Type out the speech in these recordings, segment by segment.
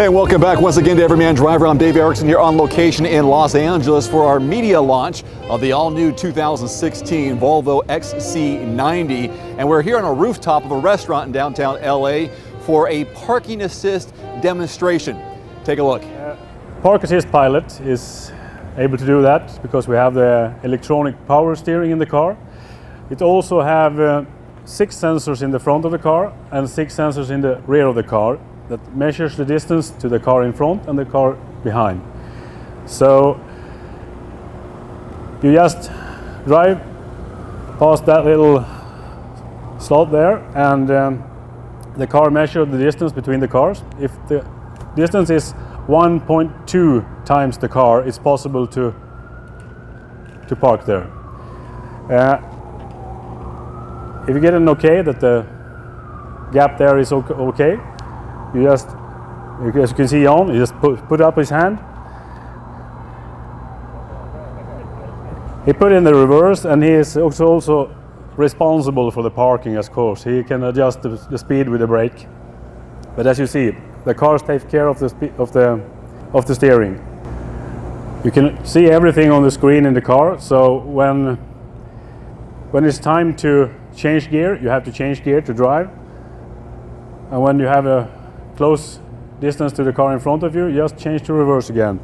Hey, welcome back once again to Everyman Driver. I'm Dave Erickson here on location in Los Angeles for our media launch of the all-new 2016 Volvo XC90. And we're here on a rooftop of a restaurant in downtown LA for a parking assist demonstration. Take a look. Park Assist Pilot is able to do that because we have the electronic power steering in the car. It also have 6 sensors in the front of the car and 6 sensors in the rear of the car that measures the distance to the car in front and the car behind. So you just drive past that little slot there, and the car measures the distance between the cars. If the distance is 1.2 times the car, it's possible to park there. If you get an okay that the gap there is okay, you just, as you can see on, he just put up his hand. He put in the reverse, and he is also responsible for the parking, of course. He can adjust the speed with the brake. But as you see, the car takes care of the steering. You can see everything on the screen in the car. So when it's time to change gear, you have to change gear to drive. And when you have a close distance to the car in front of you, just change to reverse again.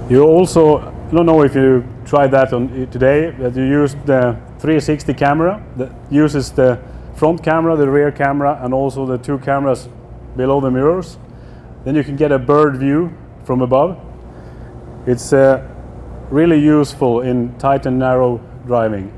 You also, I don't know if you tried that on today, that you use the 360 camera that uses the front camera, the rear camera, and also the 2 cameras below the mirrors. Then you can get a bird view from above. It's really useful in tight and narrow driving.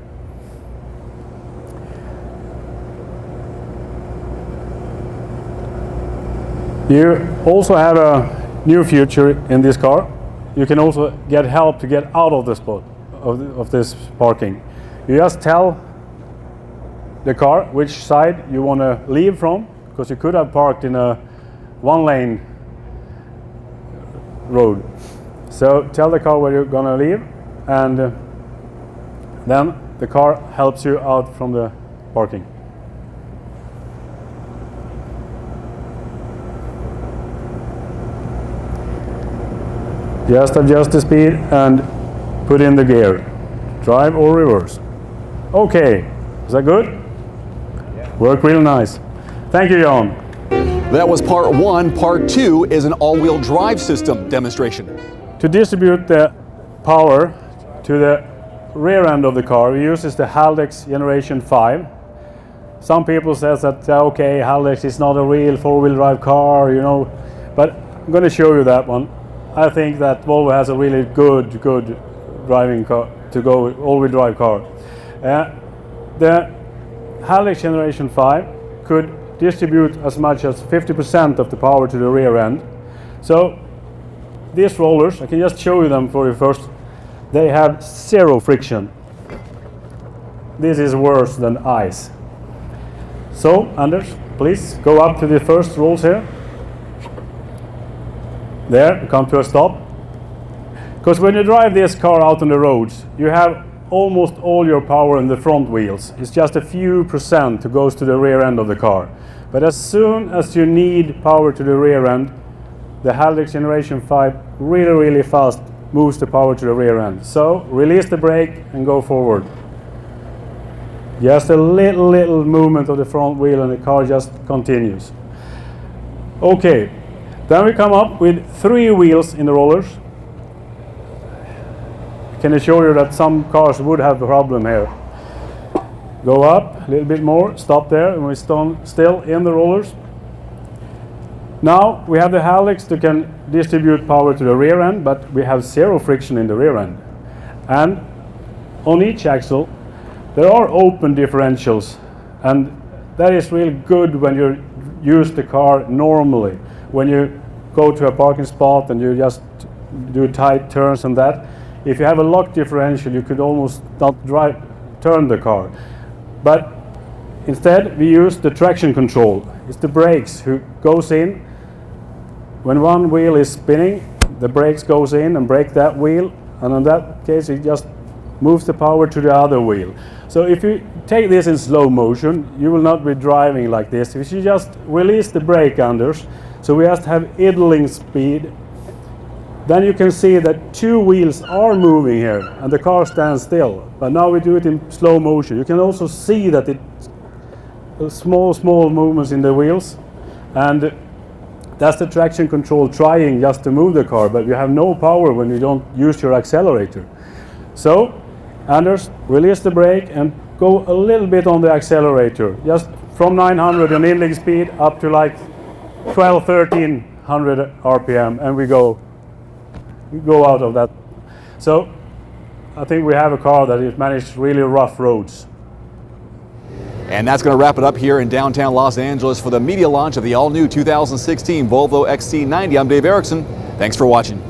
You also have a new feature in this car. You can also get help to get out of the spot of this parking. You just tell the car which side you want to leave from, because you could have parked in a 1-lane road. So tell the car where you're going to leave, and then the car helps you out from the parking. Just adjust the speed and put in the gear. Drive or reverse. Okay, is that good? Yeah. Worked real nice. Thank you, Jan. That was part 1. Part 2 is an all-wheel drive system demonstration. To distribute the power to the rear end of the car, we use the Haldex Generation 5. Some people say that, okay, Haldex is not a real 4-wheel drive car, you know, but I'm going to show you that one. I think that Volvo has a really good driving car to go all-wheel drive car. The Haldex Generation 5 could distribute as much as 50% of the power to the rear end. So these rollers, I can just show you them for you first. They have 0 friction. This is worse than ice. So Anders, please go up to the first rolls here. There, come to a stop. Because when you drive this car out on the roads, you have almost all your power in the front wheels. It's just a few percent that goes to the rear end of the car. But as soon as you need power to the rear end, the Haldex Generation 5 really fast moves the power to the rear end. So release the brake and go forward. Just a little movement of the front wheel and the car just continues. Okay. Then we come up with 3 wheels in the rollers. I can assure you that some cars would have a problem here. Go up a little bit more, stop there, and we're still in the rollers. Now we have the Haldex that can distribute power to the rear end, but we have 0 friction in the rear end. And on each axle there are open differentials, and that is really good when you use the car normally. When you go to a parking spot and you just do tight turns and that, if you have a lock differential, you could almost not turn the car. But instead we use the traction control. It's the brakes who goes in. When one wheel is spinning, the brakes goes in and brake that wheel, and in that case you just moves the power to the other wheel. So if you take this in slow motion, you will not be driving like this. If you just release the brake, Anders, so we just have idling speed, then you can see that two wheels are moving here and the car stands still. But now we do it in slow motion. You can also see that it's small movements in the wheels, and that's the traction control trying just to move the car, but you have no power when you don't use your accelerator. So, Anders, release the brake and go a little bit on the accelerator, just from 900 on idling speed up to like 1300 RPM, and we go out of that. So I think we have a car that has managed really rough roads. And that's going to wrap it up here in downtown Los Angeles for the media launch of the all-new 2016 Volvo XC90. I'm Dave Erickson. Thanks for watching.